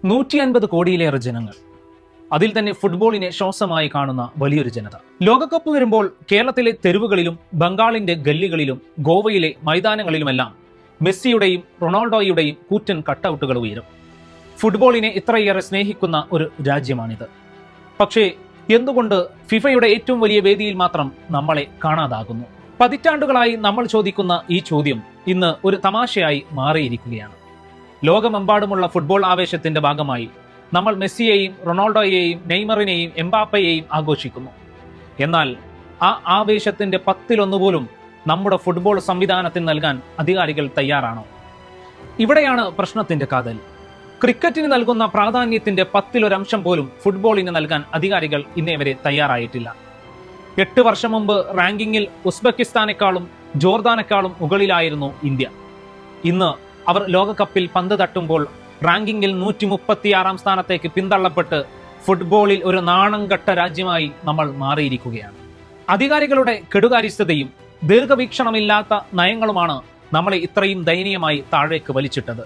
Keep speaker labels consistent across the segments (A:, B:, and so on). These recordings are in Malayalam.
A: 150 കോടിയിലേറെ ജനങ്ങൾ, അതിൽ തന്നെ ഫുട്ബോളിനെ ശ്വാസമായി കാണുന്ന വലിയൊരു ജനത. ലോകകപ്പ് വരുമ്പോൾ കേരളത്തിലെ തെരുവുകളിലും ബംഗാളിന്റെ ഗല്ലികളിലും ഗോവയിലെ മൈതാനങ്ങളിലുമെല്ലാം മെസ്സിയുടെയും റൊണാൾഡോയുടെയും കൂറ്റൻ കട്ടൗട്ടുകൾ ഉയരും. ഫുട്ബോളിനെ ഇത്രയേറെ സ്നേഹിക്കുന്ന ഒരു രാജ്യമാണിത്. പക്ഷേ എന്തുകൊണ്ട് ഫിഫയുടെ ഏറ്റവും വലിയ വേദിയിൽ മാത്രം നമ്മളെ കാണാതാകുന്നു? പതിറ്റാണ്ടുകളായി നമ്മൾ ചോദിക്കുന്ന ഈ ചോദ്യം ഇന്ന് ഒരു തമാശയായി മാറിയിരിക്കുകയാണ്. ലോകമെമ്പാടുമുള്ള ഫുട്ബോൾ ആവേശത്തിന്റെ ഭാഗമായി നമ്മൾ മെസ്സിയെയും റൊണാൾഡോയെയും നെയ്മറിനെയും എംബാപ്പയെയും ആഘോഷിക്കുന്നു. എന്നാൽ ആ ആവേശത്തിന്റെ 10-1 പോലും നമ്മുടെ ഫുട്ബോൾ സംവിധാനത്തിന് നൽകാൻ അധികാരികൾ തയ്യാറാണോ? ഇവിടെയാണ് പ്രശ്നത്തിന്റെ കാതൽ. ക്രിക്കറ്റിന് നൽകുന്ന പ്രാധാന്യത്തിന്റെ 10-1 പോലും ഫുട്ബോളിന് നൽകാൻ അധികാരികൾ ഇന്നേ വരെ തയ്യാറായിട്ടില്ല. 8 വർഷം മുമ്പ് റാങ്കിങ്ങിൽ ഉസ്ബെക്കിസ്ഥാനേക്കാളും ജോർദാനേക്കാളും മുകളിലായിരുന്നു ഇന്ത്യ. ഇന്ന് അവർ ലോകകപ്പിൽ പന്ത് തട്ടുമ്പോൾ റാങ്കിങ്ങിൽ 136 സ്ഥാനത്തേക്ക് പിന്തള്ളപ്പെട്ട് ഫുട്ബോളിൽ ഒരു നാണംകെട്ട രാജ്യമായി നമ്മൾ മാറിയിരിക്കുകയാണ്. അധികാരികളുടെ കെടുകാര്യസ്ഥതയും ദീർഘവീക്ഷണമില്ലാത്ത നയങ്ങളുമാണ് നമ്മളെ ഇത്രയും ദയനീയമായി താഴേക്ക് വലിച്ചിട്ടത്.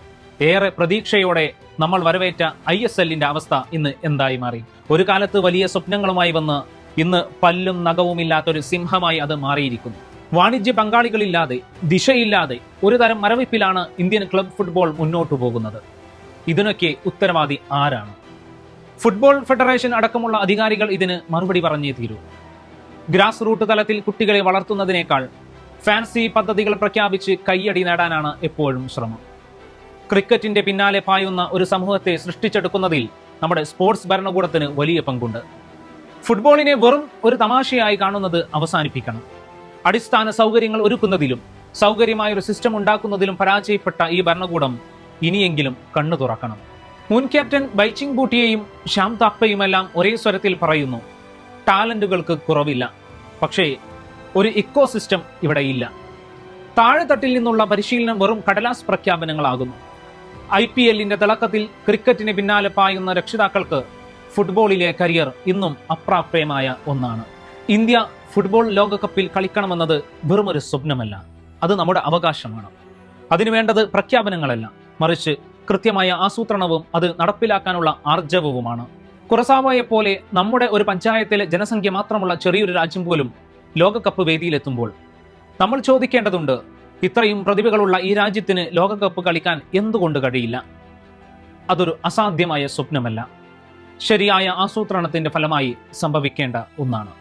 A: ഏറെ പ്രതീക്ഷയോടെ നമ്മൾ വരവേറ്റ ISLന്റെ അവസ്ഥ ഇന്ന് എന്തായി മാറി? ഒരു കാലത്ത് വലിയ സ്വപ്നങ്ങളുമായി വന്ന് ഇന്ന് പല്ലും നഖവുമില്ലാത്തൊരു സിംഹമായി അത് മാറിയിരിക്കുന്നു. വാണിജ്യ പങ്കാളികളില്ലാതെ, ദിശയില്ലാതെ ഒരു തരം മരവിപ്പിലാണ് ഇന്ത്യൻ ക്ലബ് ഫുട്ബോൾ മുന്നോട്ടു പോകുന്നത്. ഇതിനൊക്കെ ഉത്തരവാദി ആരാണ്? ഫുട്ബോൾ ഫെഡറേഷൻ അടക്കമുള്ള അധികാരികൾ ഇതിന് മറുപടി പറഞ്ഞേ തീരൂ. ഗ്രാസ് റൂട്ട് തലത്തിൽ കുട്ടികളെ വളർത്തുന്നതിനേക്കാൾ ഫാൻസി പദ്ധതികൾ പ്രഖ്യാപിച്ച് കയ്യടി നേടാനാണ് എപ്പോഴും ശ്രമം. ക്രിക്കറ്റിന്റെ പിന്നാലെ പായുന്ന ഒരു സമൂഹത്തെ സൃഷ്ടിച്ചെടുക്കുന്നതിൽ നമ്മുടെ സ്പോർട്സ് ഭരണകൂടത്തിന് വലിയ പങ്കുണ്ട്. ഫുട്ബോളിനെ വെറും ഒരു തമാശയായി കാണുന്നത് അവസാനിപ്പിക്കണം. അടിസ്ഥാന സൗകര്യങ്ങൾ ഒരുക്കുന്നതിലും സൗകര്യമായ ഒരു സിസ്റ്റം ഉണ്ടാക്കുന്നതിലും പരാജയപ്പെട്ട ഈ ഭരണകൂടം ഇനിയെങ്കിലും കണ്ണു തുറക്കണം. മുൻ ക്യാപ്റ്റൻ ബൈച്ചിങ് ബൂട്ടിയെയും ശ്യാം താപ്പയുമെല്ലാം ഒരേ സ്വരത്തിൽ പറയുന്നു, ടാലന്റുകൾക്ക് കുറവില്ല, പക്ഷേ ഒരു ഇക്കോ സിസ്റ്റം ഇവിടെ ഇല്ല. താഴെത്തട്ടിൽ നിന്നുള്ള പരിശീലനം വെറും കടലാസ് പ്രഖ്യാപനങ്ങളാകുന്നു. IPLന്റെ തിളക്കത്തിൽ ക്രിക്കറ്റിന് പിന്നാലെ പായുന്ന രക്ഷിതാക്കൾക്ക് ഫുട്ബോളിലെ കരിയർ ഇന്നും അപ്രാപ്യമായ ഒന്നാണ്. ഇന്ത്യ ഫുട്ബോൾ ലോകകപ്പിൽ കളിക്കണമെന്നത് വെറുമൊരു സ്വപ്നമല്ല, അത് നമ്മുടെ അവകാശമാണ്. അതിനു വേണ്ടത് പ്രഖ്യാപനങ്ങളല്ല, മറിച്ച് കൃത്യമായ ആസൂത്രണവും അത് നടപ്പിലാക്കാനുള്ള ആർജവവുമാണ്. കുറസാവോയെ പോലെ നമ്മുടെ ഒരു പഞ്ചായത്തിലെ ജനസംഖ്യ മാത്രമുള്ള ചെറിയൊരു രാജ്യം പോലും ലോകകപ്പ് വേദിയിലെത്തുമ്പോൾ നമ്മൾ ചോദിക്കേണ്ടതുണ്ട്, ഇത്രയും പ്രതിഭകളുള്ള ഈ രാജ്യത്തിന് ലോകകപ്പ് കളിക്കാൻ എന്തുകൊണ്ട് കഴിയില്ല? അതൊരു അസാധ്യമായ സ്വപ്നമല്ല, ശരിയായ ആസൂത്രണത്തിന്റെ ഫലമായി സംഭവിക്കേണ്ട ഒന്നാണ്.